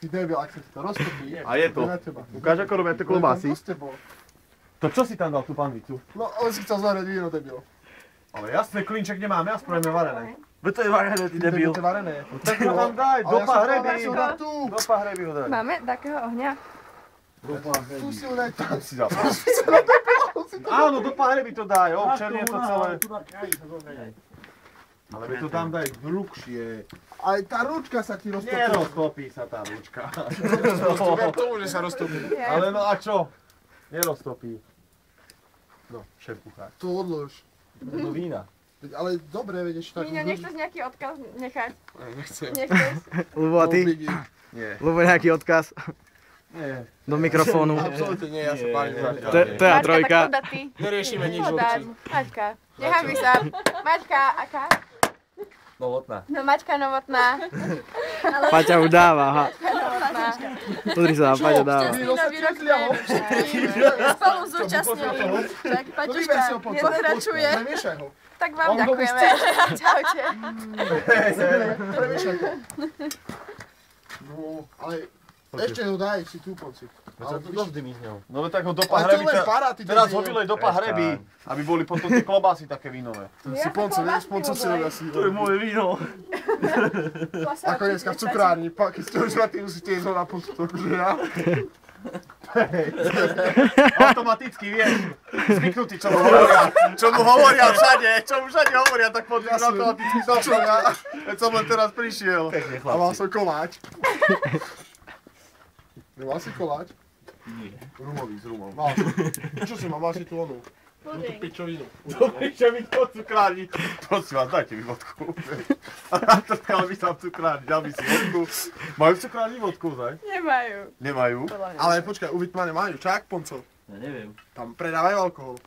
Ty debil, ak sa ti to roztopí. A je to. Ukáž, ako robia tie klobásy. To čo si tam dal, tú panvicu? No, on si chcel zahrať víno, debil. Ale jasné, klinček nemáme, ja spravíme varené. Veď to je varené, ty debil. To je varené. Tak ho tam daj, do pahreby. Do pahreby ho daj. Máme takého ohňa? Do pahreby. Tu si ho daj tam. Si zapal. Áno, do pahreby to daj, občernie to celé. Ale mi to tam daj hrubšie. Aj tá ručka sa ti roztopí. Neroztopí sa tá ručka. Ver tomu, že sa roztopí. Ale no a čo? Neroztopí. No, šéf kuchár. To odlož. Do vína. Ale dobre, vieš, tak... Míňo, nechceš nejaký odkaz nechať? Nechcem. Nechceš? Lubo, a ty? Nie. Lubo, nejaký odkaz? Nie. Do mikrofónu. Absolutne nie, ja sa pálim. To je trojka. Neriešime nič Podať. určite. Maťka, nehambi sa. Maťka, aká? Novotná. No Maťka novotná. Paťa už dáva, aha. Novotná. Pozri sa, Paťa dáva. Šťastný nový rok spolu zúčastnili. Tak Paťuška nepokračuje. Premiešaj ho. Tak vám ďakujeme. Čaute. Premiešaj ho. No, ale ešte ho daj, si tu poci. Ale to dosť dymí z ňou. No tak ho do Ale to pahreby, len para, ty teraz debil. ho vylej do pahreby, aby boli potom tie klobásy také vínové. Si ponco, vieš, ponco si robia si. To je moje víno. Ako dneska v cukrárni, keď ste už tým musíte ísť ho na postup, že ja. Automaticky, vieš, zvyknutý, čo mu hovoria všade hovoria, tak poď automaticky začal ja. Veď som len teraz prišiel. A mal som koláč. Nemal si koláč? Nie. Rumový s rumom. Mal som. Čo si mal? Mal si tu onu? Tú pičovinu. Čo mi to cukrárni? Prosím vás, dajte mi vodku. Trkal by tam cukrárni, dal by si vodku. Majú v cukrárni vodku, zaj? Nemajú. Nemajú? Ale počkaj, u Vitmane majú, čak, ponco. Ja neviem. Tam predávajú alkohol.